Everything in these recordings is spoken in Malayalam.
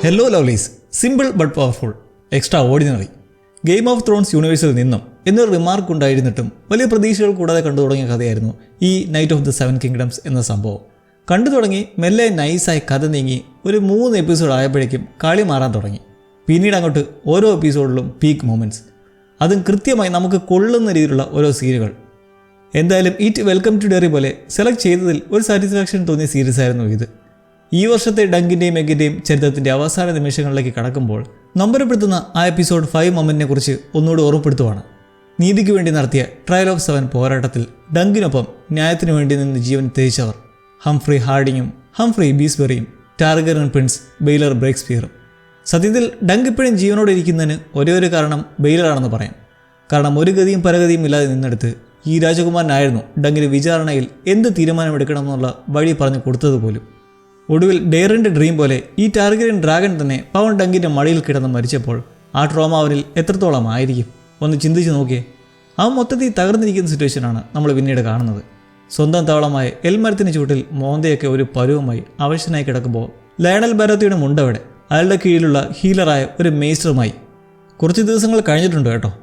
Hello lovelies, simple but powerful, extraordinary, Game of Thrones യൂണിവേഴ്സിൽ നിന്നും എന്നൊരു റിമാർക്ക് ഉണ്ടായിരുന്നിട്ടും വലിയ പ്രതീക്ഷകൾ കൂടാതെ കണ്ടു തുടങ്ങിയ കഥയായിരുന്നു ഈ നൈറ്റ് ഓഫ് ദ 7 കിങ്ഡംസ് എന്ന സംഭവം. കണ്ടു തുടങ്ങി മെല്ലെ നൈസായി കഥ നീങ്ങി ഒരു 3 എപ്പിസോഡ് ആയപ്പോഴേക്കും കളി മാറാൻ തുടങ്ങി. പിന്നീട് അങ്ങോട്ട് ഓരോ എപ്പിസോഡിലും പീക്ക് മൊമെൻറ്റ്സ്, അതും കൃത്യമായി നമുക്ക് കൊള്ളുന്ന രീതിയിലുള്ള ഓരോ സീനുകൾ. എന്തായാലും ഇറ്റ് വെൽക്കം ടു ഡെറി പോലെ സെലക്ട് ചെയ്തതിൽ ഒരു സാറ്റിസ്ഫാക്ഷൻ തോന്നിയ സീരീസ് ആയിരുന്നു ഇത്. ഈ വർഷത്തെ ഡങ്കിൻ്റെയും എഗിൻ്റെയും ചരിത്രത്തിൻ്റെ അവസാന നിമിഷങ്ങളിലേക്ക് കടക്കുമ്പോൾ നമ്പരപ്പെടുത്തുന്ന ആ എപ്പിസോഡ് 5 മൊമെൻറ്റിനെ കുറിച്ച് ഒന്നുകൂടി ഓർമ്മപ്പെടുത്തുവാണ്. നീതിക്ക് വേണ്ടി നടത്തിയ ട്രയൽ ഓഫ് 7 പോരാട്ടത്തിൽ ഡങ്കിനൊപ്പം ന്യായത്തിനു വേണ്ടി നിന്ന് ജീവൻ ത്യജിച്ചവർ ഹംഫ്രി ഹാർഡിങ്ങും ഹംഫ്രി ബീസ്ബെറിയും ടാർഗറിയൻ പ്രിൻസ് ബെയ്ലർ ബ്രേക്സ്പിയറും. സത്യത്തിൽ ഡങ്ക് ഇപ്പോഴും ജീവനോടെ ഇരിക്കുന്നതിന് ഒരേ ഒരു കാരണം ബെയ്ലറാണെന്ന് പറയാം. കാരണം ഒരു ഗതിയും പരഗതിയും ഇല്ലാതെ നിന്നെടുത്ത് ഈ രാജകുമാരനായിരുന്നു ഡങ്കിന് വിചാരണയിൽ എന്ത് തീരുമാനമെടുക്കണമെന്നുള്ള വഴി പറഞ്ഞു കൊടുത്തതുപോലും. ഒടുവിൽ ഡെയറിൻ്റെ ഡ്രീം പോലെ ഈ ടാർഗറിയൻ ഡ്രാഗൺ തന്നെ പവൻ ഡങ്കിൻ്റെ മടിയിൽ കിടന്ന് മരിച്ചപ്പോൾ ആ ട്രോമ അവനിൽ എത്രത്തോളം ആയിരിക്കും ഒന്ന് ചിന്തിച്ച് നോക്കിയേ. അവൻ മൊത്തത്തിൽ തകർന്നിരിക്കുന്ന സിറ്റുവേഷനാണ് നമ്മൾ പിന്നീട് കാണുന്നത്. സ്വന്തം താവളമായ എൽമരത്തിന് ചുവട്ടിൽ മോന്തയൊക്കെ ഒരു പരുവമായി അവശനായി കിടക്കുമ്പോൾ ലയണൽ ബാരത്തിയുടെ മുണ്ടവിടെ അയാളുടെ കീഴിലുള്ള ഹീലറായ ഒരു മേസ്റ്ററുമായി. കുറച്ച് ദിവസങ്ങൾ കഴിഞ്ഞിട്ടുണ്ട് കേട്ടോ.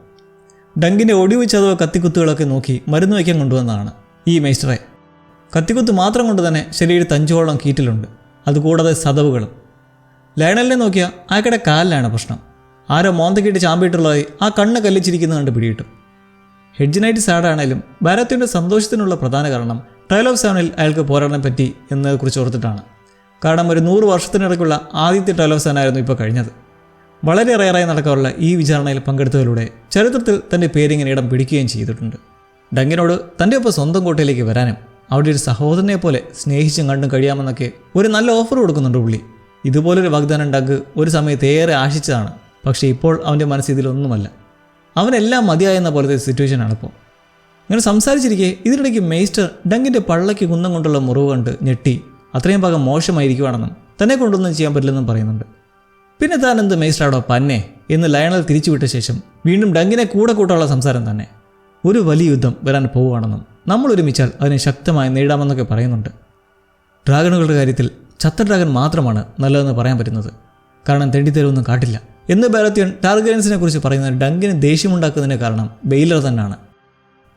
ഡങ്കിൻ്റെ ഒടിവ് ചതവോ കത്തിക്കുത്തുകളൊക്കെ നോക്കി മരുന്ന് വയ്ക്കാൻ കൊണ്ടുവന്നതാണ് ഈ മേസ്റ്ററെ. കത്തിക്കുത്ത് മാത്രം കൊണ്ട് തന്നെ ശരീരത്ത് 5ഓളം കീറ്റിലുണ്ട്, അതുകൂടാതെ സതവുകളും. ലയണലിനെ നോക്കിയാൽ അയാളുടെ കാലിലാണ് പ്രശ്നം. ആരോ മോന്തക്കിട്ട് ചാമ്പിയിട്ടുള്ളതായി ആ കണ്ണ് കല്ലിച്ചിരിക്കുന്നത് കണ്ട് പിടിയിട്ടു. ഹെഡ്ജിനായിട്ട് സാഡാണേലും ബാരത്തിൻ്റെ സന്തോഷത്തിനുള്ള പ്രധാന കാരണം ട്രയൽ ഓഫ് 7 അയാൾക്ക് പോരാടാൻ പറ്റി എന്നതിനെക്കുറിച്ച് ഓർത്തിട്ടാണ്. കാരണം ഒരു 100 വർഷത്തിനിടയ്ക്കുള്ള ആദ്യത്തെ ട്രയൽ ഓഫ് 7 ആയിരുന്നു ഇപ്പോൾ കഴിഞ്ഞത്. വളരെ റയറായി നടക്കാറുള്ള ഈ വിചാരണയിൽ പങ്കെടുത്തതിലൂടെ ചരിത്രത്തിൽ തൻ്റെ പേരിങ്ങനെ ഇടം പിടിക്കുകയും ചെയ്തിട്ടുണ്ട്. ഡങ്കിനോട് തൻ്റെ ഒപ്പം സ്വന്തം കോട്ടയിലേക്ക് വരാനും അവിടെ ഒരു സഹോദരനെ പോലെ സ്നേഹിച്ചും കണ്ടും കഴിയാമെന്നൊക്കെ ഒരു നല്ല ഓഫർ കൊടുക്കുന്നുണ്ട് പുള്ളി. ഇതുപോലൊരു വാഗ്ദാനം ഡങ്ക് ഒരു സമയത്ത് ഏറെ ആശിച്ചതാണ്. പക്ഷേ ഇപ്പോൾ അവൻ്റെ മനസ്സ് ഇതിലൊന്നുമല്ല. അവനെല്ലാം മതിയായെന്ന പോലത്തെ സിറ്റുവേഷനാണിപ്പോൾ. ഇങ്ങനെ സംസാരിച്ചിരിക്കെ ഇതിനിടയ്ക്ക് മേസ്റ്റർ ഡങ്കിൻ്റെ പള്ളയ്ക്ക് കുന്നം കൊണ്ടുള്ള മുറിവ് കണ്ട് ഞെട്ടി അത്രയും ഭാഗം മോശമായിരിക്കുവാണെന്നും തന്നെ കൊണ്ടൊന്നും ചെയ്യാൻ പറ്റില്ലെന്നും പറയുന്നുണ്ട്. പിന്നെ താൻ എന്ത് മേസ്റ്ററാടോ പന്നെ എന്ന് ലയണൽ തിരിച്ചുവിട്ട ശേഷം വീണ്ടും ഡങ്കിനെ കൂടെ കൂട്ടാനുള്ള സംസാരം തന്നെ. ഒരു വലിയ യുദ്ധം വരാൻ പോവുകയാണെന്നും നമ്മൾ ഒരുമിച്ചാൽ അതിനെ ശക്തമായി നേരിടാമെന്നൊക്കെ പറയുന്നുണ്ട്. ഡ്രാഗണുകളുടെ കാര്യത്തിൽ ചത്ത ഡ്രാഗൺ മാത്രമാണ് നല്ലതെന്ന് പറയാൻ പറ്റുന്നത്. കാരണം തെണ്ടിത്തരവൊന്നും കാട്ടില്ല എന്ന് ബാരത്തിയൻ ടാർഗറിയൻസിനെ കുറിച്ച് പറയുന്നത് ഡങ്കിന് ദേഷ്യമുണ്ടാക്കുന്നതിന് കാരണം ബെയ്ലർ തന്നെയാണ്.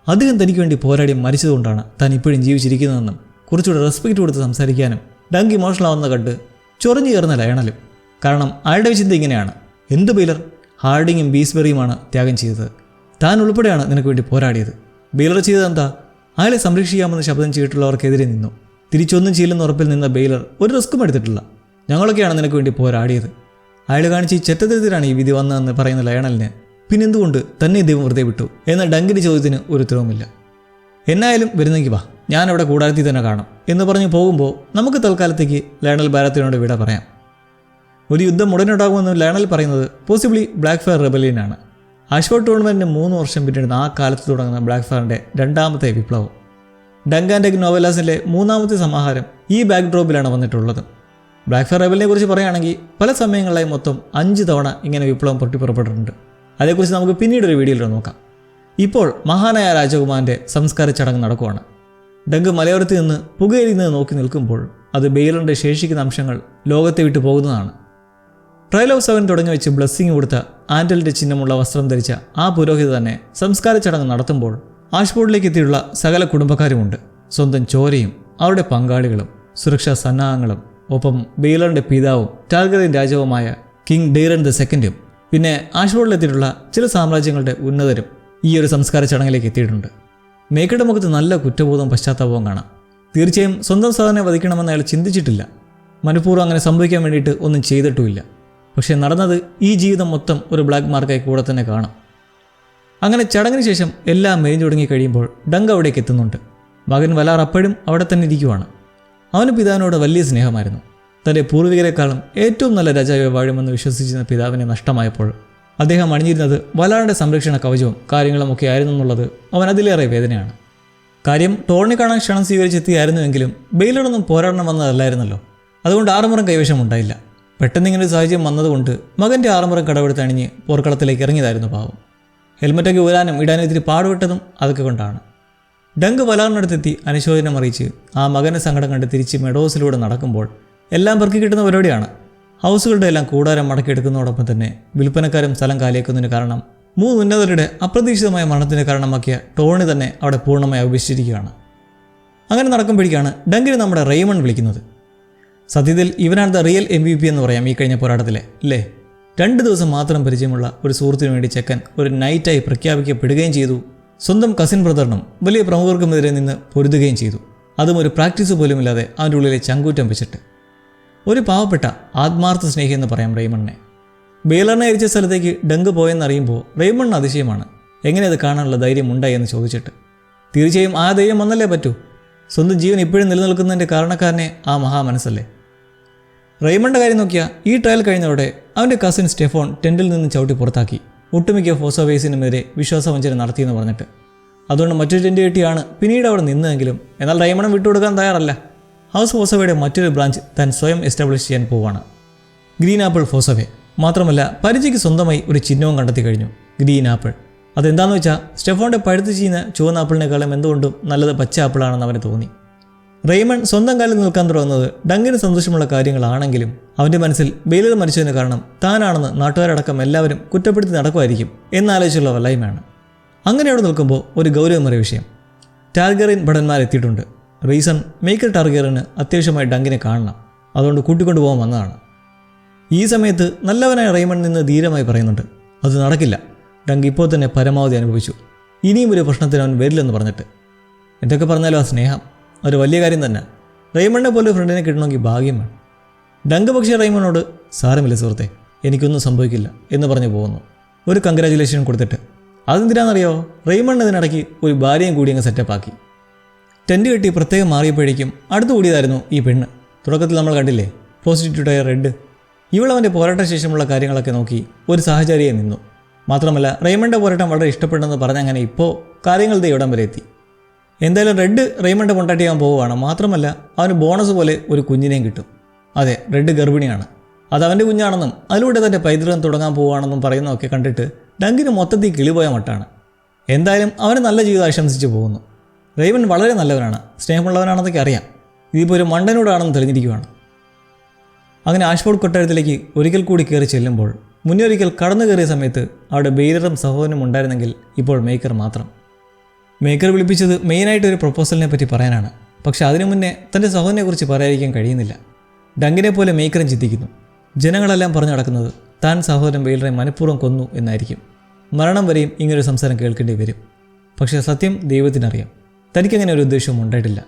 അദ്ദേഹം തനിക്ക് വേണ്ടി പോരാടി മരിച്ചതുകൊണ്ടാണ് താൻ ഇപ്പോഴും ജീവിച്ചിരിക്കുന്നതെന്നും കുറച്ചുകൂടെ റെസ്പെക്റ്റ് കൊടുത്ത് സംസാരിക്കാനും ഡങ്ക് ഇമോഷണൽ ആവുന്ന കണ്ട് ചൊറിഞ്ഞു കയറുന്ന ലയണലും. കാരണം അയാളുടെ ചിന്ത ഇങ്ങനെയാണ്: എന്ത് ബെയ്ലർ, ഹാർഡിങ്ങും ബീസ്ബെറിയുമാണ് ത്യാഗം ചെയ്തത്, താൻ ഉൾപ്പെടെയാണ് നിനക്ക് വേണ്ടി പോരാടിയത്. ബെയ്ലർ ചെയ്തതെന്താ? അയാളെ സംരക്ഷിക്കാമെന്ന് ശബ്ദം ചെയ്തിട്ടുള്ളവർക്കെതിരെ നിന്നു. തിരിച്ചൊന്നും ചെയ്യില്ലെന്ന് ഉറപ്പിൽ നിന്ന ബെയ്ലർ ഒരു റിസ്ക്കും എടുത്തിട്ടില്ല. ഞങ്ങളൊക്കെയാണ് നിനക്ക് വേണ്ടി പോരാടിയത്. അയാൾ കാണിച്ച് ഈ ചെറ്റത്തിലാണ് ഈ വിധി വന്നതെന്ന് പറയുന്ന ലയണലിന് പിന്നെന്തുകൊണ്ട് തന്നെ ദൈവം വെറുതെ വിട്ടു എന്ന ഡങ്കിൻ്റെ ചോദ്യത്തിന് ഒരു ഉത്തരവുമില്ല. എന്നായാലും വരുന്നെങ്കിൽ വാ, ഞാനവിടെ കൂടാരത്തിൽ തന്നെ കാണാം എന്ന് പറഞ്ഞ് പോകുമ്പോൾ നമുക്ക് തൽക്കാലത്തേക്ക് ലയണൽ ബാരത്തിനോട് വിട പറയാം. ഒരു യുദ്ധം ഉടനുണ്ടാകുമെന്ന് ലയണൽ പറയുന്നത് പോസിബിളി ബ്ലാക്ക് ഫയർ റെബലിയനാണ്. ആഷ്ഫോർഡ് ടൂർണമെൻറ്റിന് 3 വർഷം പിന്നിടുന്ന ആ കാലത്ത് തുടങ്ങുന്ന ബ്ലാക്ക് ഫയറിൻ്റെ 2ാമത്തെ വിപ്ലവം. ഡങ്ക് ആൻഡ് എഗ് നോവലാസിൻ്റെ 3ാമത്തെ സമാഹാരം ഈ ബാക്ക് ഡ്രോപ്പിലാണ് വന്നിട്ടുള്ളത്. ബ്ലാക്ക് ഫയർ റെബലിനെ കുറിച്ച് പറയുകയാണെങ്കിൽ പല സമയങ്ങളിലായി മൊത്തം 5 തവണ ഇങ്ങനെ വിപ്ലവം പൊട്ടിപ്പുറപ്പെട്ടിട്ടുണ്ട്. അതേക്കുറിച്ച് നമുക്ക് പിന്നീടൊരു വീഡിയോയിൽ നോക്കാം. ഇപ്പോൾ മഹാനായ രാജകുമാരൻ്റെ സംസ്കാര ചടങ്ങ് നടക്കുവാണ്. ഡങ്ക് മലയോരത്ത് നിന്ന് പുകയെരിയുന്നത് നോക്കി നിൽക്കുമ്പോൾ അത് ബെയ്ലറിൻ്റെ ശേഷിക്കുന്ന അംശങ്ങൾ ലോകത്തെ വിട്ടു പോകുന്നതാണ്. ട്രയൽ ഓഫ് 7 തുടങ്ങി വെച്ച് ബ്ലെസ്സിങ് കൊടുത്ത ആൻഡലിൻ്റെ ചിഹ്നമുള്ള വസ്ത്രം ധരിച്ച ആ പുരോഹിത തന്നെ സംസ്കാര ചടങ്ങ് നടത്തുമ്പോൾ ആഷ്ഫോർഡിലേക്ക് എത്തിയുള്ള സകല കുടുംബക്കാരുമുണ്ട്. സ്വന്തം ചോരയും അവരുടെ പങ്കാളികളും സുരക്ഷാ സന്നാഹങ്ങളും ഒപ്പം ബെയ്ലറിൻ്റെ പിതാവും ടാർഗറിയൻ രാജാവുമായ കിങ് ഡെയ്റൻ ദ സെക്കൻഡും പിന്നെ ആഷ്ഫോർഡിലെത്തിയിട്ടുള്ള ചില സാമ്രാജ്യങ്ങളുടെ ഉന്നതരും ഈ ഒരു സംസ്കാര ചടങ്ങിലേക്ക് എത്തിയിട്ടുണ്ട്. മേക്കയുടെ മുഖത്ത് നല്ല കുറ്റബോധവും പശ്ചാത്താപവും കാണാം. തീർച്ചയായും സ്വന്തം സഹോദരനെ വധിക്കണമെന്ന് അയാൾ ചിന്തിച്ചിട്ടില്ല. മനഃപൂർവ്വം അങ്ങനെ സംഭവിക്കാൻ വേണ്ടിയിട്ട് ഒന്നും ചെയ്തിട്ടുമില്ല. പക്ഷേ നടന്നത് ഈ ജീവിതം മൊത്തം ഒരു ബ്ലാക്ക് മാർക്കായി കൂടെ തന്നെ കാണാം. അങ്ങനെ ചടങ്ങിന് ശേഷം എല്ലാം മെരിഞ്ഞു തുടങ്ങി കഴിയുമ്പോൾ ഡങ്ക് അവിടേക്ക് എത്തുന്നുണ്ട്. മകൻ വലാർ അപ്പോഴും അവിടെ തന്നെ ഇരിക്കുവാണ്. അവന് പിതാവിനോട് വലിയ സ്നേഹമായിരുന്നു. തൻ്റെ പൂർവികരെക്കാളും ഏറ്റവും നല്ല രാജാവെ വാഴുമെന്ന് വിശ്വസിച്ചിരുന്ന പിതാവിനെ നഷ്ടമായപ്പോൾ അദ്ദേഹം അണിഞ്ഞിരുന്നത് വലാറിൻ്റെ സംരക്ഷണ കവചവും കാര്യങ്ങളുമൊക്കെ ആയിരുന്നു എന്നുള്ളത് അവൻ അതിലേറെ വേദനയാണ്. കാര്യം ടോർണി കാണാൻ ക്ഷണം സ്വീകരിച്ചെത്തിയായിരുന്നുവെങ്കിലും ബെയ്ലറൊന്നും പോരാടണം വന്നതല്ലായിരുന്നല്ലോ. അതുകൊണ്ട് ആറുമുറം കൈവശം ഉണ്ടായില്ല. പെട്ടെന്നിങ്ങനൊരു സാഹചര്യം വന്നതുകൊണ്ട് മകൻ്റെ ആറുമുറം കടവെടുത്ത് അണിഞ്ഞ് പോർക്കളത്തിലേക്ക് ഇറങ്ങിയതായിരുന്നു പാവം. ഹെൽമറ്റൊക്കെ ഊരാനും ഇടാനും ഇത്തിരി പാടുപെട്ടതും അതൊക്കെ കൊണ്ടാണ്. ഡങ്ക് വലാറിനടുത്തെത്തി അനുശോചനം അറിയിച്ച് ആ മകൻ്റെ സങ്കടം കണ്ട് തിരിച്ച് മെഡോസിലൂടെ നടക്കുമ്പോൾ എല്ലാം പെറുക്കി കിട്ടുന്ന പരിപാടിയാണ്. ഹൗസുകളുടെ എല്ലാം കൂടാരം മടക്കിയെടുക്കുന്നതോടൊപ്പം തന്നെ വിൽപ്പനക്കാരും സ്ഥലം കാലിയാക്കുന്നതിന് കാരണം 3 ഉന്നതരുടെ അപ്രതീക്ഷിതമായ മരണത്തിന് കാരണമാക്കിയ ടോണി തന്നെ അവിടെ പൂർണ്ണമായി ഉപേക്ഷിച്ചിരിക്കുകയാണ്. അങ്ങനെ നടക്കുമ്പോഴേക്കാണ് ഡങ്കിനെ നമ്മുടെ റെയ്മണ്ട് വിളിക്കുന്നത്. സത്യത്തിൽ ഇവനാണ് ദ റിയൽ MVP എന്ന് പറയാം ഈ കഴിഞ്ഞ പോരാട്ടത്തിലെ, അല്ലേ? 2 ദിവസം മാത്രം പരിചയമുള്ള ഒരു സുഹൃത്തിനു വേണ്ടി ചെക്കൻ ഒരു നൈറ്റായി പ്രഖ്യാപിക്കപ്പെടുകയും ചെയ്തു. സ്വന്തം കസിൻ ബ്രദറിനും വലിയ പ്രമുഖർക്കുമെതിരെ നിന്ന് പൊരുതുകയും ചെയ്തു. അതും ഒരു പ്രാക്ടീസ് പോലുമില്ലാതെ അവൻ്റെ ഉള്ളിലെ ചങ്കൂറ്റം വെച്ചിട്ട്. ഒരു പാവപ്പെട്ട ആത്മാർത്ഥ സ്നേഹി എന്ന് പറയാം റെയ്മണ്ടിനെ. ബെയ്ലറിനെ അരിച്ച സ്ഥലത്തേക്ക് ഡങ്ക് പോയെന്നറിയുമ്പോൾ റെയ്മണ്ടിന് അതിശയമാണ്. എങ്ങനെ അത് കാണാനുള്ള ധൈര്യം ഉണ്ടായി എന്ന് ചോദിച്ചിട്ട്. തീർച്ചയായും ആ ധൈര്യം വന്നല്ലേ പറ്റൂ. സ്വന്തം ജീവൻ ഇപ്പോഴും നിലനിൽക്കുന്നതിൻ്റെ കാരണക്കാരനെ ആ മഹാമനസ്സല്ലേ. റെയ്മണ്ടിൻ്റെ കാര്യം നോക്കിയാൽ ഈ ട്രയൽ കഴിഞ്ഞതോടെ അവൻ്റെ കസിൻ സ്റ്റെഫോൺ ടെൻറ്റിൽ നിന്ന് ചവിട്ടി പുറത്താക്കി. ഒട്ടുമിക്ക ഫോസോവേസിനുമെതിരെ വിശ്വാസവഞ്ചന നടത്തിയെന്ന് പറഞ്ഞിട്ട്. അതുകൊണ്ട് മറ്റൊരു ടെൻറ്റ് കെട്ടിയാണ് പിന്നീട് അവിടെ നിന്നതെങ്കിലും എന്നാൽ റെയ്മണ്ടും വിട്ടുകൊടുക്കാൻ തയ്യാറല്ല. ഹൗസ് ഫോസോവയുടെ മറ്റൊരു ബ്രാഞ്ച് താൻ സ്വയം എസ്റ്റാബ്ലിഷ് ചെയ്യാൻ പോവാണ്. ഗ്രീൻ ആപ്പിൾ ഫോസോവേ. മാത്രമല്ല പരിചയ്ക്ക് സ്വന്തമായി ഒരു ചിഹ്നവും കണ്ടെത്തി കഴിഞ്ഞു, ഗ്രീൻ ആപ്പിൾ. അതെന്താണെന്ന് വെച്ചാൽ സ്റ്റെഫോണിൻ്റെ പഴുത്ത് ചെയ്യുന്ന ചുവന്ന ആപ്പിളിനേക്കാളും എന്തുകൊണ്ടും നല്ലത് പച്ച ആപ്പിളാണെന്ന് അവന് തോന്നി. റെയ്മണ്ട് സ്വന്തം കാലിൽ നിൽക്കാൻ തുടങ്ങുന്നത് ഡങ്കിന് സന്തോഷമുള്ള കാര്യങ്ങളാണെങ്കിലും അവൻ്റെ മനസ്സിൽ ബെയ്ലർ മരിച്ചതിന് കാരണം താനാണെന്ന് നാട്ടുകാരടക്കം എല്ലാവരും കുറ്റപ്പെടുത്തി നടക്കുമായിരിക്കും എന്നാലോചിച്ചുള്ള വല്ലായ്മയാണ്. അങ്ങനെ അവിടെ നിൽക്കുമ്പോൾ ഒരു ഗൗരവമേറിയ വിഷയം. ടാർഗറിയൻ ഭടന്മാരെത്തിയിട്ടുണ്ട്. റീസൺ മേക്കർ ടാർഗറിയന് അത്യാവശ്യമായി ഡങ്കിനെ കാണണം. അതുകൊണ്ട് കൂട്ടിക്കൊണ്ടുപോകാൻ വന്നതാണ്. ഈ സമയത്ത് നല്ലവനായ റെയ്മണ്ട് നിന്ന് ധീരമായി പറയുന്നുണ്ട്, അത് നടക്കില്ല. ഡങ്ക് ഇപ്പോൾ തന്നെ പരമാവധി അനുഭവിച്ചു. ഇനിയും ഒരു പ്രശ്നത്തിന് അവൻ വരില്ലെന്ന് പറഞ്ഞിട്ട്. എന്തൊക്കെ പറഞ്ഞാലും ആ സ്നേഹം ഒരു വലിയ കാര്യം തന്നെ. റെയ്മണ്ടിനെ പോലെ ഫ്രണ്ടിനെ കിട്ടണമെങ്കിൽ ഭാഗ്യം വേണം. ഡങ്ക് പക്ഷേ റെയ്മണ്ടിനോട് സാരമില്ല സുഹൃത്തെ, എനിക്കൊന്നും സംഭവിക്കില്ല എന്ന് പറഞ്ഞു പോകുന്നു. ഒരു കൺഗ്രാജുലേഷൻ കൊടുത്തിട്ട്. അതെന്തിനാണെന്നറിയോ? റെയ്മണ്ട് ഇതിനിടയ്ക്ക് ഒരു ഭാര്യയും കൂടി അങ്ങ് സെറ്റപ്പാക്കി. ടെൻറ്റ് കെട്ടി പ്രത്യേകം മാറിയപ്പോഴേക്കും അടുത്തു കൂടിയതായിരുന്നു ഈ പെണ്ണ്. തുടക്കത്തിൽ നമ്മൾ കണ്ടില്ലേ, പ്രോസ്റ്റിറ്റ്യൂട്ടായ റെഡ്. ഇവളവൻ്റെ പോരാട്ട ശേഷമുള്ള കാര്യങ്ങളൊക്കെ നോക്കി ഒരു സാഹചര്യം നിന്നു. മാത്രമല്ല റെയ്മണ്ടിൻ്റെ പോരാട്ടം വളരെ ഇഷ്ടപ്പെട്ടെന്ന് പറഞ്ഞങ്ങനെ ഇപ്പോൾ കാര്യങ്ങൾ ഇവിടം വരെ എത്തി. എന്തായാലും റെഡ് റെയ്മണ്ട് കൊണ്ടാട്ടിയാൻ പോവുകയാണ്. മാത്രമല്ല അവന് ബോണസ് പോലെ ഒരു കുഞ്ഞിനെയും കിട്ടും. അതെ, റെഡ് ഗർഭിണിയാണ്. അത് അവൻ്റെ കുഞ്ഞാണെന്നും അതിലൂടെ തൻ്റെ പൈതൃകം തുടങ്ങാൻ പോവുകയാണെന്നും പറയുന്നതൊക്കെ കണ്ടിട്ട് ഡങ്കിന് മൊത്തത്തിൽ കിളിപോയ മട്ടാണ്. എന്തായാലും അവന് നല്ല ജീവിതം ആശംസിച്ച് പോകുന്നു. റെയ്മണ്ട് വളരെ നല്ലവനാണ്, സ്നേഹമുള്ളവനാണെന്നൊക്കെ അറിയാം. ഇതിപ്പോൾ ഒരു മണ്ടനോടാണെന്ന് തെളിഞ്ഞിരിക്കുകയാണ്. അങ്ങനെ ആഷ്ഫോർഡ് കൊട്ടാരത്തിലേക്ക് ഒരിക്കൽ കൂടി കയറി ചെല്ലുമ്പോൾ മുന്നൊരിക്കൽ കടന്നു കയറിയ സമയത്ത് അവിടെ ബെയ്ലറും സഹോദരനും ഉണ്ടായിരുന്നെങ്കിൽ ഇപ്പോൾ മേക്കർ മാത്രം. മേക്കർ വിളിപ്പിച്ചത് മെയിനായിട്ട് ഒരു പ്രൊപ്പോസലിനെ പറ്റി പറയാനാണ്. പക്ഷെ അതിനു മുന്നേ തൻ്റെ സഹോദരനെക്കുറിച്ച് പറയാതിരിക്കാൻ കഴിയുന്നില്ല. ഡങ്കിനെ പോലെ മേക്കറും ചിന്തിക്കുന്നു. ജനങ്ങളെല്ലാം പറഞ്ഞു നടക്കുന്നത് താൻ സഹോദരൻ ബെയ്ലറെ മനഃപൂർവ്വം കൊന്നു എന്നായിരിക്കും. മരണം വരെയും ഇങ്ങനൊരു സംസാരം കേൾക്കേണ്ടി വരും. പക്ഷേ സത്യം ദൈവത്തിനറിയാം, തനിക്കങ്ങനെ ഒരു ഉദ്ദേശവും ഉണ്ടായിട്ടില്ല.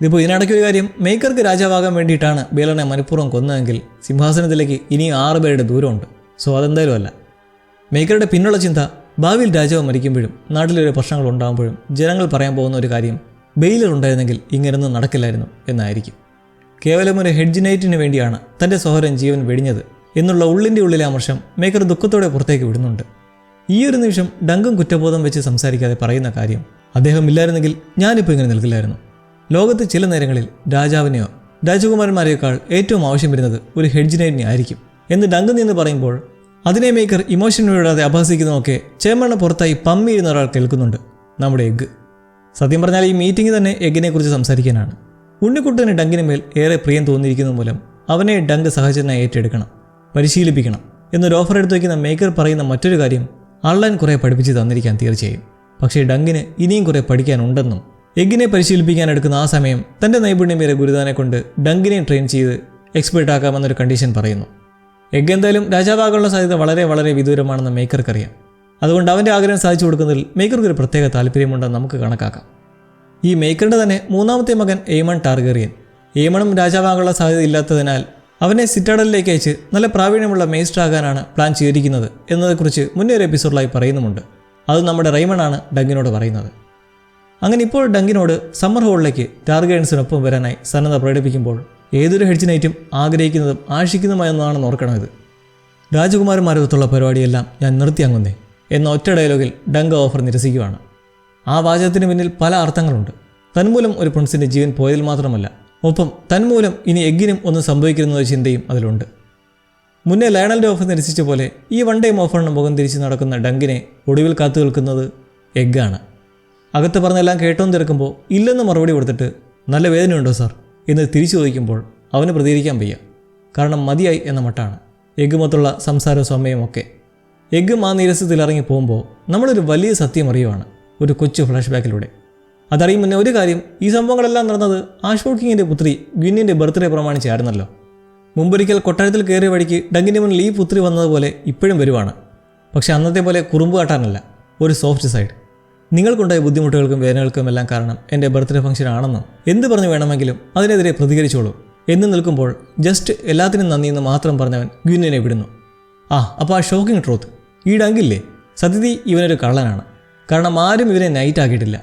ഇതിപ്പോൾ ഇതിനിടയ്ക്കൊരു കാര്യം, മേക്കർക്ക് രാജാവാകാൻ വേണ്ടിയിട്ടാണ് ബെയ്ലറിനെ മനഃപൂർവ്വം കൊന്നതെങ്കിൽ സിംഹാസനത്തിലേക്ക് ഇനിയും 6 പേരുടെ ദൂരമുണ്ട്. സോ അതെന്തായാലും അല്ല. മേക്കറുടെ പിന്നുള്ള ചിന്ത ഭാവിയിൽ രാജാവ് മരിക്കുമ്പോഴും നാട്ടിലൊരു പ്രശ്നങ്ങൾ ഉണ്ടാകുമ്പോഴും ജനങ്ങൾ പറയാൻ പോകുന്ന ഒരു കാര്യം ബെയ്ലർ ഉണ്ടായിരുന്നെങ്കിൽ ഇങ്ങനൊന്നും നടക്കില്ലായിരുന്നു എന്നായിരിക്കും. കേവലം ഒരു ഹെഡ്ജ് നൈറ്റിന് വേണ്ടിയാണ് തൻ്റെ സഹോദരൻ ജീവൻ വെടിഞ്ഞത് എന്നുള്ള ഉള്ളിൻ്റെ ഉള്ളിലെ അമർഷം മേക്കർ ദുഃഖത്തോടെ പുറത്തേക്ക് വിടുന്നുണ്ട്. ഈ ഒരു നിമിഷം ഡങ്കും കുറ്റബോധം വെച്ച് സംസാരിക്കാതെ പറയുന്ന കാര്യം, അദ്ദേഹം ഇല്ലായിരുന്നെങ്കിൽ ഞാനിപ്പോൾ ഇങ്ങനെ നിൽക്കില്ലായിരുന്നു. ലോകത്ത് ചില നേരങ്ങളിൽ രാജാവിനെയോ രാജകുമാരന്മാരെക്കാൾ ഏറ്റവും ആവശ്യം വരുന്നത് ഒരു ഹെഡ്ജ് നൈറ്റിനെ ആയിരിക്കും എന്ന് ഡങ്ക് നിന്ന് പറയുമ്പോൾ അതിനെ മേക്കർ ഇമോഷൻ വിടാതെ അപഹസിക്കുന്നതൊക്കെ ചേമ്പണ്ണ പുറത്തായി പമ്മിയിരുന്ന ഒരാൾ കേൾക്കുന്നുണ്ട്, നമ്മുടെ എഗ്ഗ്. സത്യം പറഞ്ഞാൽ ഈ മീറ്റിംഗ് തന്നെ എഗ്ഗിനെക്കുറിച്ച് സംസാരിക്കാനാണ്. ഉണ്ണിക്കുട്ടന് ഡങ്കിന് മേൽ ഏറെ പ്രിയം തോന്നിയിരിക്കുന്നത് മൂലം അവനെ ഡങ്ക് സഹചരനായി ഏറ്റെടുക്കണം, പരിശീലിപ്പിക്കണം എന്നൊരു ഓഫർ എടുത്തു വയ്ക്കുന്ന മേക്കർ പറയുന്ന മറ്റൊരു കാര്യം, അള്ളാൻ കുറേ പഠിപ്പിച്ച് തന്നിരിക്കാൻ തീർച്ചയായും. പക്ഷേ ഡങ്കിന് ഇനിയും കുറേ പഠിക്കാനുണ്ടെന്നും എഗ്ഗിനെ പരിശീലിപ്പിക്കാൻ എടുക്കുന്ന ആ സമയം തൻ്റെ നൈപുണ്യമേറെ ഗുരുതാനെ കൊണ്ട് ഡങ്കിനെയും ട്രെയിൻ ചെയ്ത് എക്സ്പേർട്ട് ആക്കാമെന്നൊരു കണ്ടീഷൻ പറയുന്നു. എഗ്ഗ് എന്തായാലും രാജാവാകാനുള്ള സാധ്യത വളരെ വളരെ വിദൂരമാണെന്ന് മേക്കർക്കറിയാം. അതുകൊണ്ട് അവൻ്റെ ആഗ്രഹം സാധിച്ചു കൊടുക്കുന്നതിൽ മേക്കർക്ക് ഒരു പ്രത്യേക താല്പര്യമുണ്ടെന്ന് നമുക്ക് കണക്കാക്കാം. ഈ മേക്കറുടെ തന്നെ 3ാമത്തെ മകൻ എയ്മൺ ടാർഗറിയൻ. എയ്മണും രാജാവാകാനുള്ള സാധ്യത ഇല്ലാത്തതിനാൽ അവനെ സിറ്റാഡലിലേക്ക് അയച്ച് നല്ല പ്രാവീണ്യമുള്ള മേസ്റ്റർ ആകാനാണ് പ്ലാൻ ചെയ്തിരിക്കുന്നത് എന്നതിനെക്കുറിച്ച് മുന്നേ ഒരു എപ്പിസോഡിലായി പറയുന്നുമുണ്ട്. അത് നമ്മുടെ റെയ്മണ്ടാണ് ഡങ്കിനോട് പറയുന്നത്. അങ്ങനെ ഇപ്പോൾ ഡങ്കിനോട് സമ്മർ ഹോളിലേക്ക് ടാർഗറിയൻസിനൊപ്പം വരാനായി സന്നദ്ധ പ്രകടിപ്പിക്കുമ്പോൾ ഏതൊരു ഹെഡ്ജ് നൈറ്റും ആഗ്രഹിക്കുന്നതും ആശിക്കുന്നതുമായെന്നാണെന്ന് ഓർക്കണം. ഇത് രാജകുമാരന്മാരൊത്തുള്ള പരിപാടിയെല്ലാം ഞാൻ നിർത്തിയാങ്ങുന്നേ എന്ന ഒറ്റ ഡയലോഗിൽ ഡങ്ക് ഓഫർ നിരസിക്കുകയാണ്. ആ വാചകത്തിന് പിന്നിൽ പല അർത്ഥങ്ങളുണ്ട്. തന്മൂലം ഒരു പ്രിൻസിൻ്റെ ജീവൻ പോയതിൽ മാത്രമല്ല, ഒപ്പം തന്മൂലം ഇനി എഗ്ഗിനും ഒന്നും സംഭവിക്കുന്ന ചിന്തയും അതിലുണ്ട്. മുന്നേ ലയണലിൻ്റെ ഓഫർ നിരസിച്ച പോലെ ഈ വൺ ടൈം ഓഫറിന് മുഖം തിരിച്ച് നടക്കുന്ന ഡങ്കിനെ ഒടുവിൽ കാത്തു നിൽക്കുന്നത് എഗ്ഗാണ്. അകത്ത് പറഞ്ഞെല്ലാം കേട്ടോന്ന് തിരക്കുമ്പോൾ ഇല്ലെന്ന് മറുപടി കൊടുത്തിട്ട് നല്ല വേദനയുണ്ടോ സാർ എന്ന് തിരിച്ചു ചോദിക്കുമ്പോൾ അവന് പ്രതികരിക്കാൻ വയ്യ. കാരണം മതിയായി എന്ന മട്ടാണ്. എഗ്ഗുമൊത്തുള്ള സംസാരവും സമയവും ഒക്കെ. എഗ്ഗും ആ നീരസത്തിൽ ഇറങ്ങി പോകുമ്പോൾ നമ്മളൊരു വലിയ സത്യം അറിയുവാണ് ഒരു കൊച്ചു ഫ്ലാഷ് ബാക്കിലൂടെ. അതറിയും മുന്നേ ഒരു കാര്യം, ഈ സംഭവങ്ങളെല്ലാം നടന്നത് ആഷ്ഫോർഡ് കിങ്ങിൻ്റെ പുത്രി ഗ്വിന്നിൻ്റെ ബർത്ത്ഡേ പ്രമാണിച്ചായിരുന്നല്ലോ. മുമ്പൊരിക്കൽ കൊട്ടാരത്തിൽ കയറിയ വഴിക്ക് ഡങ്കിൻ്റെ മുന്നിൽ ഈ പുത്രി വന്നതുപോലെ ഇപ്പോഴും വരുവാണ്. പക്ഷെ അന്നത്തെ പോലെ കുറുമ്പ് കാട്ടാനല്ല, ഒരു സോഫ്റ്റ് സൈഡ്. നിങ്ങൾക്കുണ്ടായ ബുദ്ധിമുട്ടുകൾക്കും വേദനകൾക്കും എല്ലാം കാരണം എൻ്റെ ബർത്ത്ഡേ ഫംഗ്ഷൻ ആണെന്നും എന്ത് പറഞ്ഞു വേണമെങ്കിലും അതിനെതിരെ പ്രതികരിച്ചോളൂ എന്ന് നിൽക്കുമ്പോൾ ജസ്റ്റ് എല്ലാത്തിനും നന്ദിയെന്ന് മാത്രം പറഞ്ഞവൻ ഗ്വിന്നിനെ വിടുന്നു. അപ്പോൾ ആ ഷോക്കിംഗ് ട്രൂത്ത്, ഈ ഡങ്കില്ലേ സത്യത്തിൽ ഇവനൊരു കള്ളനാണ്. കാരണം ആരും ഇവനെ നൈറ്റ് ആക്കിയിട്ടില്ല.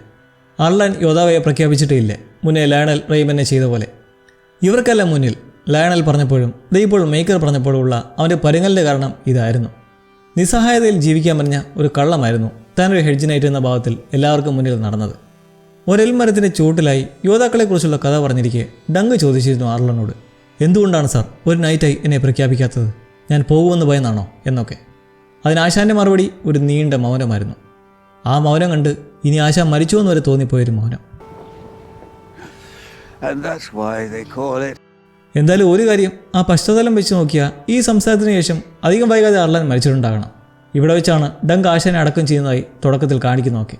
അർലൻ യോദ്ധാവയെ പ്രഖ്യാപിച്ചിട്ടേ ഇല്ലേ, മുന്നേ ലയണൽ റെയ്മനെ ചെയ്ത പോലെ. ഇവർക്കെല്ലാം മുന്നിൽ ലയണൽ പറഞ്ഞപ്പോഴും ഇപ്പോൾ മേക്കർ പറഞ്ഞപ്പോഴും ഉള്ള അവൻ്റെ പരുങ്ങലിൻ്റെ കാരണം ഇതായിരുന്നു. നിസ്സഹായതയിൽ ജീവിക്കാൻ പറഞ്ഞ ഒരു കള്ളമായിരുന്നു താനൊരു ഹെഡ്ജ് നൈറ്റ് എന്ന ഭാവത്തിൽ എല്ലാവർക്കും മുന്നിൽ നടന്നത്. ഒരെൽമരത്തിൻ്റെ ചൂട്ടിലായി യോദ്ധാക്കളെക്കുറിച്ചുള്ള കഥ പറഞ്ഞിരിക്കെ ഡങ്ക് ചോദിച്ചിരുന്നു ആർലനോട്, എന്തുകൊണ്ടാണ് സാർ ഒരു നൈറ്റായി എന്നെ പ്രഖ്യാപിക്കാത്തത്? ഞാൻ പോകുമെന്ന് ഭയന്നാണോ എന്നൊക്കെ. അതിന് ആശാൻ്റെ മറുപടി ഒരു നീണ്ട മൗനമായിരുന്നു. ആ മൗനം കണ്ട് ഇനി ആശാൻ മരിച്ചുവെന്ന് വരെ തോന്നിപ്പോയൊരു മൗനം. എന്തായാലും ഒരു കാര്യം, ആ പശ്ചാത്തലം വെച്ച് നോക്കിയാൽ ഈ സംസാരത്തിന് ശേഷം അധികം വൈകാതെ അർലൻ മരിച്ചിട്ടുണ്ടാകണം. ഇവിടെ വെച്ചാണ് ഡങ്ക് ആശാനെ അടക്കം ചെയ്യുന്നതായി തുടക്കത്തിൽ കാണിക്കുന്നതൊക്കെ.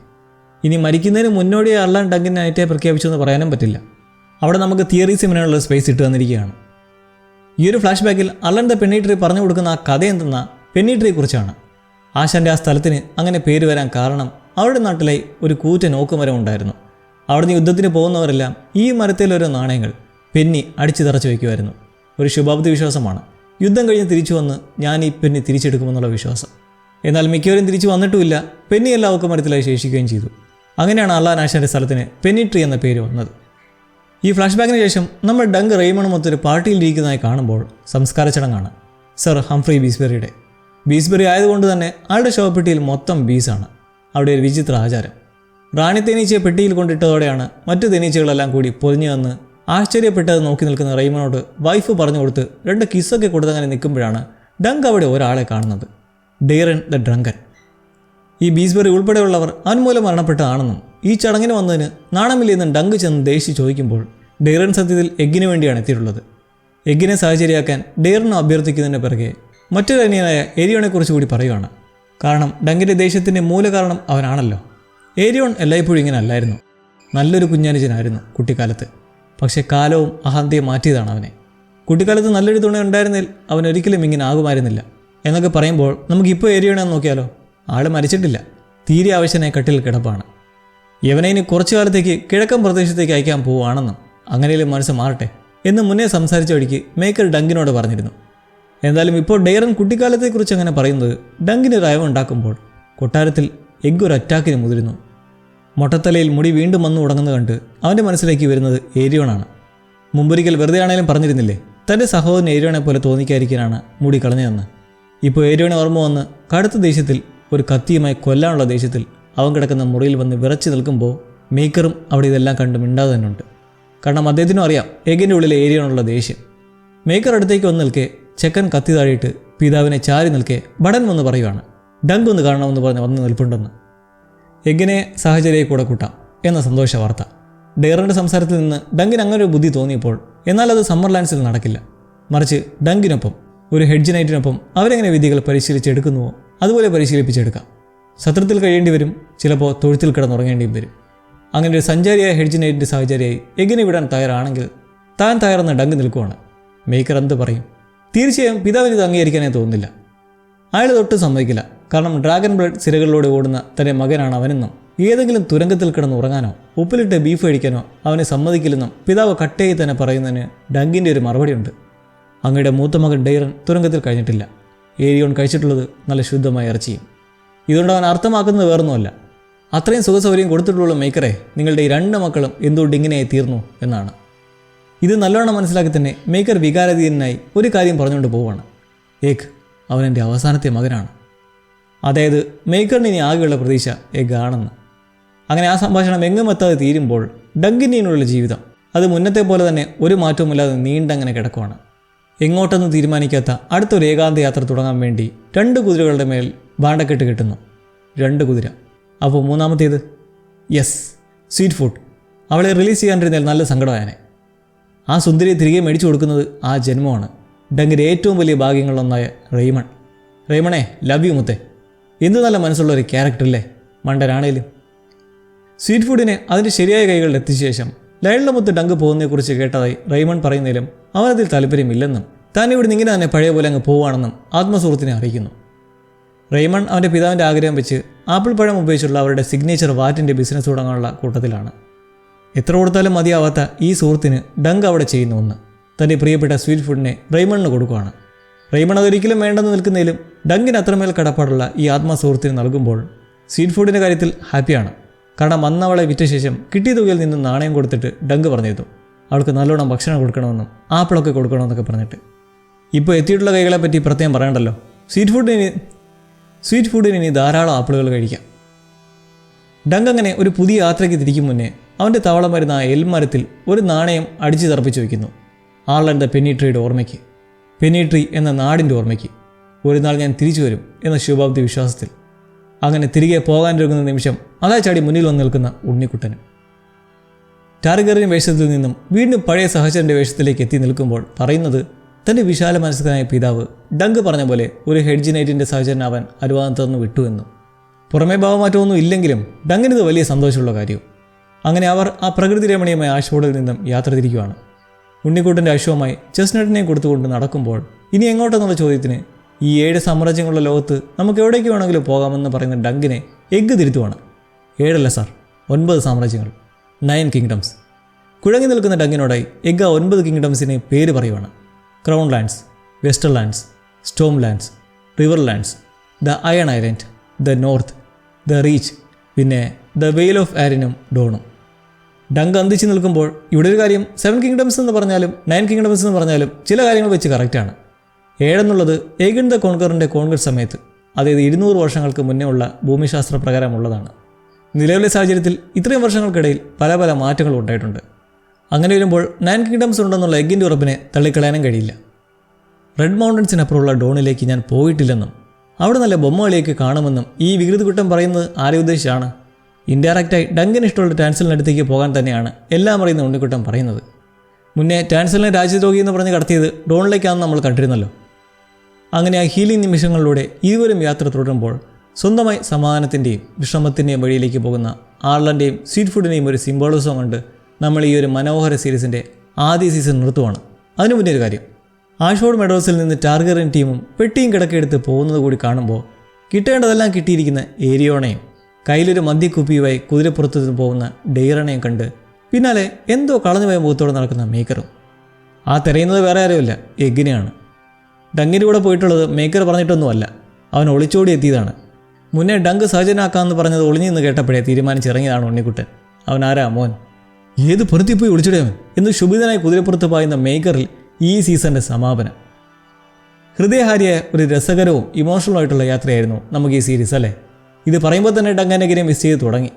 ഇനി മരിക്കുന്നതിന് മുന്നോടിയായി അർലൻ ഡങ്കിനെ നൈറ്റായി പ്രഖ്യാപിച്ചെന്ന് പറയാനും പറ്റില്ല. അവിടെ നമുക്ക് തിയറീസിമിനുള്ള സ്പേസ് ഇട്ട് തന്നിരിക്കുകയാണ്. ഈ ഒരു ഫ്ലാഷ് ബാക്കിൽ അർലൻ ദ പെന്നി ട്രീ പറഞ്ഞു കൊടുക്കുന്ന ആ കഥ എന്തെന്ന പെന്നി ട്രീയെക്കുറിച്ചാണ്. ആശാൻ്റെ ആ സ്ഥലത്തിന് അങ്ങനെ പേര് വരാൻ കാരണം അവരുടെ നാട്ടിലായി ഒരു കൂറ്റൻ ഓക്കുമരം ഉണ്ടായിരുന്നു. അവിടുന്ന് യുദ്ധത്തിന് പോകുന്നവരെല്ലാം ഈ മരത്തിലൊരു നാണയങ്ങൾ പെന്നി അടിച്ചു തറച്ചു വയ്ക്കുമായിരുന്നു. ഒരു ശുഭാപ്തി വിശ്വാസമാണ്. യുദ്ധം കഴിഞ്ഞ് തിരിച്ചു വന്ന് ഞാൻ ഈ പെന്നി തിരിച്ചെടുക്കുമെന്നുള്ള വിശ്വാസം. എന്നാൽ മിക്കവരും തിരിച്ചു വന്നിട്ടുമില്ല. പെന്നി എല്ലാ ഓക്കുമരത്തിലായി ശേഷിക്കുകയും ചെയ്തു. അങ്ങനെയാണ് അർലൻ ആശാൻ്റെ സ്ഥലത്തിന് പെന്നി ട്രീ എന്ന പേര് വന്നത്. ഈ ഫ്ലാഷ് ബാക്കിന് ശേഷം നമ്മൾ ഡങ്ക് റെയ്മണുമൊത്തൊരു പാർട്ടിയിലിരിക്കുന്നതായി കാണുമ്പോൾ സംസ്കാര ചടങ്ങാണ് സർ ഹംഫ്രി ബീസ്ബെറിയുടെ. ബീസ്ബെറി ആയതുകൊണ്ട് തന്നെ ആളുടെ ശവപ്പെട്ടിയിൽ മൊത്തം ബീസാണ്. അവിടെ ഒരു വിചിത്ര ആചാരം. റാണി തേനീച്ചയെ പെട്ടിയിൽ കൊണ്ടിട്ടതോടെയാണ് മറ്റു തേനീച്ചകളെല്ലാം കൂടി പൊതിഞ്ഞു വന്ന് ആശ്ചര്യപ്പെട്ടത് നോക്കി നിൽക്കുന്ന റെയ്മണോട് വൈഫ് പറഞ്ഞു കൊടുത്ത് 2 കിസ്സൊക്കെ കൊടുത്തങ്ങനെ നിൽക്കുമ്പോഴാണ് ഡങ്ക് അവിടെ ഒരാളെ കാണുന്നത്, ഡെയ്റൻ ദ ഡ്രങ്കൻ. ഈ ബീസ്ബെറി ഉൾപ്പെടെയുള്ളവർ അവൻ മൂലം മരണപ്പെട്ടതാണെന്നും ഈ ചടങ്ങിന് വന്നതിന് നാണമില്ലെന്നും ഡങ്ക് ചെന്ന് ദേഷ്യം ചോദിക്കുമ്പോൾ ഡെയ്റൻ സത്യത്തിൽ എഗ്ഗിന് വേണ്ടിയാണ് എത്തിയിട്ടുള്ളത്. എഗ്ഗിനെ സാഹചര്യമാക്കാൻ ഡെയ്റൻ അഭ്യർത്ഥിക്കുന്നതിന് പിറകെ മറ്റൊരു അനിയനായ ഏരിയോണെക്കുറിച്ച് കൂടി പറയുവാണ്. കാരണം ഡങ്കിൻ്റെ ദേഷ്യത്തിൻ്റെ മൂലകാരണം അവനാണല്ലോ. ഏരിയോൺ എല്ലായ്പ്പോഴും ഇങ്ങനെ അല്ലായിരുന്നു. നല്ലൊരു കുഞ്ഞനുജനായിരുന്നു കുട്ടിക്കാലത്ത്. പക്ഷേ കാലവും അഹന്തയും മാറ്റിയതാണ് അവനെ. കുട്ടിക്കാലത്ത് നല്ലൊരു തുണ ഉണ്ടായിരുന്നതിൽ അവൻ ഒരിക്കലും ഇങ്ങനെ ആകുമായിരുന്നില്ല എന്നൊക്കെ പറയുമ്പോൾ നമുക്കിപ്പോൾ ഏരിയോണെന്ന് നോക്കിയാലോ, ആൾ മരിച്ചിട്ടില്ല, തീരെ ആവശ്യനായി കട്ടിൽ കിടപ്പാണ്. യവനെ ഇനി കുറച്ചു കാലത്തേക്ക് കിഴക്കൻ പ്രദേശത്തേക്ക് അയക്കാൻ പോവുകയാണെന്നും അങ്ങനെയും മനസ്സ് മാറട്ടെ എന്ന് മുന്നേ സംസാരിച്ച വഴിക്ക് മേക്കർ ഡങ്കിനോട് പറഞ്ഞിരുന്നു. എന്തായാലും ഇപ്പോൾ ഡെയ്റൻ കുട്ടിക്കാലത്തെക്കുറിച്ച് അങ്ങനെ പറയുന്നത് ഡങ്കിന് റയവുണ്ടാക്കുമ്പോൾ കൊട്ടാരത്തിൽ എഗ്ഗ് ഒരു അറ്റാക്കിന് മുതിരുന്നു. മൊട്ടത്തലയിൽ മുടി വീണ്ടും വന്നു തുടങ്ങുന്നത് കണ്ട് അവൻ്റെ മനസ്സിലേക്ക് വരുന്നത് ഏരിയോണാണ്. മുമ്പൊരിക്കൽ വെറുതെ ആണെങ്കിലും പറഞ്ഞിരുന്നില്ലേ തൻ്റെ സഹോദരൻ ഏരിയോണെ പോലെ തോന്നിക്കാതിരിക്കാനാണ് മുടി കളഞ്ഞതെന്ന്. ഇപ്പോൾ ഏരിയോണെ ഓർമ്മ വന്ന് കടുത്ത ദേഷ്യത്തിൽ, ഒരു കത്തിയുമായി കൊല്ലാനുള്ള ദേഷ്യത്തിൽ അവൻ കിടക്കുന്ന മുറിയിൽ വന്ന് വിറച്ചു നിൽക്കുമ്പോൾ മേക്കറും അവിടെ ഇതെല്ലാം കണ്ട് മിണ്ടാതെ തന്നെ ഉണ്ട്. കാരണം അദ്ദേഹത്തിനും അറിയാം എഗ്ഗിൻ്റെ ഉള്ളിലെ ഏരിയോണുള്ള ദേഷ്യം. മേക്കർ അടുത്തേക്ക് വന്ന് നിൽക്കെ ചെക്കൻ കത്തി താഴിയിട്ട് പിതാവിനെ ചാരി നിൽക്കെ ബടൻ വന്ന് പറയുവാണ് ഡങ്ക് ഒന്ന് കാണണമെന്ന് പറഞ്ഞ് വന്ന് നിൽപ്പുണ്ടെന്ന്. എഗ്ഗിനെ സാഹചര്യമായി കൂടെ കൂട്ടാം എന്ന സന്തോഷ വാർത്ത. ഡെയ്റൻ്റെ സംസാരത്തിൽ നിന്ന് ഡങ്കിന് അങ്ങനെ ഒരു ബുദ്ധി തോന്നിയപ്പോൾ എന്നാൽ അത് സമ്മർലാൻഡ്സിൽ നടക്കില്ല. മറിച്ച് ഡങ്കിനൊപ്പം ഒരു ഹെഡ്ജ് നൈറ്റിനൊപ്പം അവരെങ്ങനെ വിധികൾ പരിശീലിച്ചെടുക്കുന്നുവോ അതുപോലെ പരിശീലിപ്പിച്ചെടുക്കാം. സത്രത്തിൽ കഴിയേണ്ടി വരും, ചിലപ്പോൾ തൊഴുത്തിൽ കിടന്നുറങ്ങേണ്ടിയും വരും. അങ്ങനെ ഒരു സഞ്ചാരിയായ ഹെഡ്ജ് നൈറ്റിൻ്റെ സാഹചര്യമായി എഗ്ഗിനെ വിടാൻ തയ്യാറാണെങ്കിൽ താൻ തയ്യാറെന്ന് ഡങ്ക് നിൽക്കുവാണ്. മേക്കർ എന്ത് പറയും? തീർച്ചയായും പിതാവിന് ഇത് അംഗീകരിക്കാനേ തോന്നുന്നില്ല. അയാൾ തൊട്ട് സമ്മതിക്കില്ല. കാരണം ഡ്രാഗൺ ബ്ലഡ് സിരകളിലൂടെ ഓടുന്ന തൻ്റെ മകനാണ് അവനെന്നും ഏതെങ്കിലും തുരങ്കത്തിൽ കിടന്ന് ഉറങ്ങാനോ ഉപ്പിലിട്ട് ബീഫ് കഴിക്കാനോ അവനെ സമ്മതിക്കില്ലെന്നും പിതാവ് കട്ടയിൽ തന്നെ പറയുന്നതിന് ഡങ്കിൻ്റെ ഒരു മറുപടിയുണ്ട്. അങ്ങയുടെ മൂത്ത മകൻ ഡെയ്റൻ തുരങ്കത്തിൽ കഴിഞ്ഞിട്ടില്ല. ഏരിയോൺ കഴിച്ചിട്ടുള്ളത് നല്ല ശുദ്ധമായ ഇറച്ചിയും. ഇതുകൊണ്ട് അവൻ അർത്ഥമാക്കുന്നത് വേറൊന്നുമല്ല, അത്രയും സുഖസൗകര്യം കൊടുത്തിട്ടുള്ള മേക്കറെ നിങ്ങളുടെ ഈ 2 മക്കളും എന്തുകൊണ്ട് ഇങ്ങനെയായി തീർന്നു എന്നാണ്. ഇത് നല്ലോണം മനസ്സിലാക്കി തന്നെ മേക്കർ വികാരധീനനായി ഒരു കാര്യം പറഞ്ഞുകൊണ്ട് പോവുകയാണ്. എഗ് അവനെൻ്റെ അവസാനത്തെ മകനാണ്. അതായത് മേക്കറിന് ഇനി ആകെയുള്ള പ്രതീക്ഷ എഗ് ആണെന്ന്. അങ്ങനെ ആ സംഭാഷണം എങ്ങും എത്താതെ തീരുമ്പോൾ ഡങ്കിനുള്ള ജീവിതം അത് മുന്നത്തെ പോലെ തന്നെ ഒരു മാറ്റവുമില്ലാതെ നീണ്ടങ്ങനെ കിടക്കുവാണ്. എങ്ങോട്ടെന്ന് തീരുമാനിക്കാത്ത അടുത്തൊരു ഏകാന്ത യാത്ര തുടങ്ങാൻ വേണ്ടി 2 കുതിരകളുടെ മേൽ ഭാണ്ഡക്കെട്ട് കെട്ടുന്നു. 2 കുതിര. അപ്പോൾ മൂന്നാമത്തേത് യെസ്, സ്വീറ്റ് ഫുഡ്. അവളെ റിലീസ് ചെയ്യാണ്ടിരുന്നാൽ നല്ല സങ്കടമായനെ. ആ സുന്ദരിയെ തിരികെ മേടിച്ചു കൊടുക്കുന്നത് ആ ജന്മമാണ്. ഡങ്കിൻ്റെ ഏറ്റവും വലിയ ഭാഗ്യങ്ങളിലൊന്നായ റെയ്മൺ. റെയ്മണേ, ലവ് യു മുത്തേ. എന്ത് നല്ല മനസ്സുള്ള ഒരു ക്യാരക്ടറില്ലേ മണ്ടനാണേലും. സ്വീറ്റ് ഫുഡിനെ അതിൻ്റെ ശരിയായ കൈകളിൽ എത്തിച്ച ശേഷം ലൈലിൻ്റെ മുത്ത് ഡങ്ക് പോകുന്നതിനെക്കുറിച്ച് കേട്ടതായി റെയ്മൺ പറയുന്നതിലും അവനതിൽ താല്പര്യമില്ലെന്നും താൻ ഇവിടെ ഇങ്ങനെ തന്നെ പഴയ പോലെ അങ്ങ് പോവുകയാണെന്നും ആത്മസുഹൃത്തിനെ അറിയിക്കുന്നു. റെയ്മൺ അവൻ്റെ പിതാവിൻ്റെ ആഗ്രഹം വെച്ച് ആപ്പിൾ പഴം ഉപയോഗിച്ചുള്ള അവരുടെ സിഗ്നേച്ചർ വാറ്റിൻ്റെ ബിസിനസ് തുടങ്ങാനുള്ള കൂട്ടത്തിലാണ്. എത്ര കൊടുത്താലും മതിയാവാത്ത ഈ സുഹൃത്തിന് ഡങ്ക് അവിടെ ചെയ്യുന്ന ഒന്ന് തൻ്റെ പ്രിയപ്പെട്ട സ്വീറ്റ് ഫുഡിനെ റെയ്മണിന് കൊടുക്കുകയാണ്. റെയ്മൺ അതൊരിക്കലും വേണ്ടെന്ന് നിൽക്കുന്നതിലും ഡങ്കിന് അത്രമേൽ കടപ്പാടുള്ള ഈ ആത്മസുഹൃത്തിന് നൽകുമ്പോൾ സ്വീറ്റ് ഫുഡിൻ്റെ കാര്യത്തിൽ ഹാപ്പിയാണ്. കാരണം അന്നവളെ വിറ്റ ശേഷം കിട്ടിയ തുകയിൽ നിന്നും നാണയം കൊടുത്തിട്ട് ഡങ്ക് പറഞ്ഞിരുന്നു അവൾക്ക് നല്ലോണം ഭക്ഷണം കൊടുക്കണമെന്നും ആപ്പിളൊക്കെ കൊടുക്കണമെന്നൊക്കെ പറഞ്ഞിട്ട്. ഇപ്പോൾ എത്തിയിട്ടുള്ള കൈകളെപ്പറ്റി പ്രത്യേകം പറയണ്ടല്ലോ. സ്വീറ്റ് ഫുഡിന് ഇനി ധാരാളം ആപ്പിളുകൾ കഴിക്കാം. ഡങ്ക് അങ്ങനെ ഒരു പുതിയ യാത്രയ്ക്ക് തിരിക്കും മുന്നേ അവൻ്റെ തവളം വരുന്ന ആ എൽമരത്തിൽ ഒരു നാണയം അടിച്ചു തെറപ്പിച്ച് വയ്ക്കുന്നു. ആൾ ദ പെന്നി ട്രീയുടെ ഓർമ്മയ്ക്ക്, പെന്നി ട്രീ എന്ന നാടിൻ്റെ ഓർമ്മയ്ക്ക്. ഒരു നാൾ ഞാൻ തിരിച്ചു വരും എന്ന ശുഭാപ്തി വിശ്വാസത്തിൽ. അങ്ങനെ തിരികെ പോകാനിരിക്കുന്ന നിമിഷം അതാ ചാടി മുന്നിൽ വന്ന് നിൽക്കുന്ന ഉണ്ണിക്കുട്ടനും. ടാർഗറിൻ്റെ വേഷത്തിൽ നിന്നും വീണ്ടും പഴയ സഹചരൻ്റെ വേഷത്തിലേക്ക് എത്തി നിൽക്കുമ്പോൾ പറയുന്നത് തൻ്റെ വിശാല മനസ്കനായ പിതാവ് ഡങ്ക് പറഞ്ഞ പോലെ ഒരു ഹെഡ്ജ് നൈറ്റിൻ്റെ സഹചരനാവാൻ അനുവാദം വിട്ടു എന്നും. പുറമേ ഭാവമാറ്റമൊന്നും ഇല്ലെങ്കിലും ഡങ്കിനിത് വലിയ സന്തോഷമുള്ള കാര്യവും. അങ്ങനെ അവർ ആ പ്രകൃതി രമണീയമായ ആശുപത്രിയിൽ നിന്നും യാത്ര തിരിക്കുകയാണ്. ഉണ്ണിക്കുട്ടൻ്റെ അശ്വമായി ചെസ്നട്ടിനെ കൊടുത്തുകൊണ്ട് നടക്കുമ്പോൾ ഇനി എങ്ങോട്ടെന്നുള്ള ചോദ്യത്തിന് ഈ 7 സാമ്രാജ്യങ്ങളുള്ള ലോകത്ത് നമുക്ക് എവിടേക്ക് വേണമെങ്കിലും പോകാമെന്ന് പറയുന്ന ഡങ്കിനെ എഗ്ഗ് തിരുത്തുവാണ്. 7 അല്ല സാർ, 9 സാമ്രാജ്യങ്ങൾ, 9 കിങ്ഡംസ്. കുഴങ്ങി നിൽക്കുന്ന ഡങ്കിനോടായി എഗ്ഗ് ആ 9 കിങ്ഡംസിനെ പേര് പറയുവാണ്. Crown lands, western lands, Storm lands, river lands, the iron island, the north, the reach, പിന്നെ ദ വെയിൽ ഓഫ് ആരിനും ഡോണും. ഡങ്ക് അന്തിച്ച് നിൽക്കുമ്പോൾ ഇവിടെ ഒരു കാര്യം 7 കിങ്ഡംസ് എന്ന് പറഞ്ഞാലും 9 കിങ്ഡംസ് എന്ന് പറഞ്ഞാലും ചില കാര്യങ്ങൾ വെച്ച് കറക്റ്റാണ്. 7 എന്നുള്ളത് ഏഗൻ ദ കോൺകറിൻ്റെ കോൺഗ്രസ് സമയത്ത്, അതായത് 200 വർഷങ്ങൾക്ക് മുന്നേ ഉള്ള ഭൂമിശാസ്ത്ര പ്രകാരമുള്ളതാണ്. നിലവിലെ സാഹചര്യത്തിൽ ഇത്രയും വർഷങ്ങൾക്കിടയിൽ പല പല മാറ്റങ്ങളും ഉണ്ടായിട്ടുണ്ട്. അങ്ങനെ വരുമ്പോൾ 9 കിങ്ഡംസ് ഉണ്ടെന്നുള്ള എഗ്ഗിൻ്റെ ഉറപ്പിനെ തള്ളിക്കളയാനും കഴിയില്ല. റെഡ് മൗണ്ടൻസിനപ്പുറമുള്ള ഡോണിലേക്ക് ഞാൻ പോയിട്ടില്ലെന്നും അവിടെ നല്ല ബൊമ്മകളിലേക്ക് കാണുമെന്നും ഈ വികൃതി കുട്ടം പറയുന്നത് ആരെ ഉദ്ദേശിച്ചാണ്? ഇൻഡയറക്റ്റായി ഡങ്കിന് ഇഷ്ടമുള്ള ടാൻസലിനടുത്തേക്ക് പോകാൻ തന്നെയാണ് എല്ലാം അറിയുന്ന ഉണ്ണിക്കുട്ടൻ പറയുന്നത്. മുന്നേ ടാൻസലിനെ രാജ്യദ്രോഹി എന്ന് പറഞ്ഞ് കടത്തിയത് ഡോണിലേക്കാണെന്ന് നമ്മൾ കണ്ടിരുന്നല്ലോ. അങ്ങനെ ആ ഹീലിംഗ് നിമിഷങ്ങളിലൂടെ ഇരുവരും യാത്ര തുടരുമ്പോൾ സ്വന്തമായി സമാധാനത്തിൻ്റെയും വിശ്രമത്തിൻ്റെയും വഴിയിലേക്ക് പോകുന്ന ആർലൻ്റെയും സ്വീറ്റ് ഫുഡിൻ്റെയും ഒരു സിംബോളിസം കൊണ്ട് നമ്മൾ ഈ ഒരു മനോഹര സീരീസിൻ്റെ ആദ്യ സീസൺ നിർത്തുവാണ്. അതിനു മുന്നേ ഒരു കാര്യം, ആഷ്ഫോർഡ് മെഡോസിൽ നിന്ന് ടാർഗറിൻ ടീമും പെട്ടിയും കിടക്കെടുത്ത് പോകുന്നത് കൂടി കാണുമ്പോൾ കിട്ടേണ്ടതെല്ലാം കിട്ടിയിരിക്കുന്ന ഏരിയോണയും കയ്യിലൊരു മദ്യക്കുപ്പിയുമായി കുതിരപ്പുറത്തു നിന്ന് പോകുന്ന ഡെയ്റണയും കണ്ട് പിന്നാലെ എന്തോ കളഞ്ഞുപോയ മുഖത്തോടെ നടക്കുന്ന മേക്കറും. ആ തിരയുന്നത് വേറെ ആരുമില്ല, എഗ്ഗിനെയാണ്. ഡങ്കിൻ്റെ കൂടെ പോയിട്ടുള്ളത് മേക്കർ പറഞ്ഞിട്ടൊന്നുമല്ല, അവൻ ഒളിച്ചോടി എത്തിയതാണ്. മുന്നേ ഡങ്ക് സഹജനാക്കാമെന്ന് പറഞ്ഞത് ഒളിഞ്ഞു നിന്ന് കേട്ടപ്പോഴേ തീരുമാനിച്ചിറങ്ങിയതാണ് ഉണ്ണിക്കുട്ടൻ. അവൻ ആരാ മോൻ, ഏത് പൊറുത്തിപ്പോയി ഒളിച്ചിടവൻ എന്ന് ശുഭിതനായി കുതിരപ്പുറത്ത് പായുന്ന മേക്കറിൽ ഈ സീസണിൻ്റെ സമാപനം. ഹൃദയഹാരിയായ ഒരു രസകരവും ഇമോഷണലുമായിട്ടുള്ള യാത്രയായിരുന്നു നമുക്ക് ഈ സീരീസ് അല്ലേ. ഇത് പറയുമ്പോൾ തന്നെ ഡങ്കനെതിരെ മിസ് ചെയ്ത് തുടങ്ങി.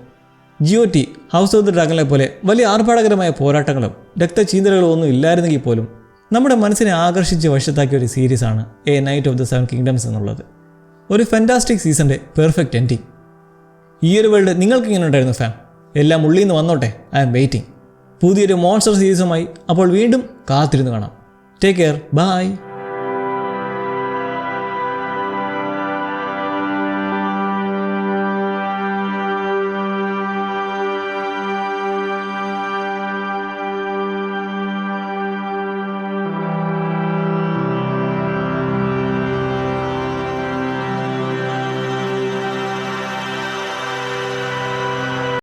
GOT, ഹൗസ് ഓഫ് ദി ഡ്രാഗണിലെ പോലെ വലിയ ആർഭാടകരമായ പോരാട്ടങ്ങളും രക്തചീന്തലുകളും ഒന്നും ഇല്ലായിരുന്നെങ്കിൽ പോലും നമ്മുടെ മനസ്സിനെ ആകർഷിച്ച് വശത്താക്കിയ ഒരു സീരീസാണ് A Knight of the 7 Kingdoms എന്നുള്ളത്. ഒരു ഫാന്റാസ്റ്റിക് സീസണിൻ്റെ പെർഫെക്റ്റ് എൻഡിങ്. ഈ ഒരു വേൾഡ് നിങ്ങൾക്ക് ഇങ്ങനെ ഉണ്ടായിരുന്നു ഫാം? എല്ലാം ഉള്ളിൽ നിന്ന് വന്നോട്ടെ. I am waiting. പുതിയൊരു മോൺസ്റ്റർ സീരീസുമായി അപ്പോൾ വീണ്ടും കാത്തിരുന്ന് കാണാം. Take care, by.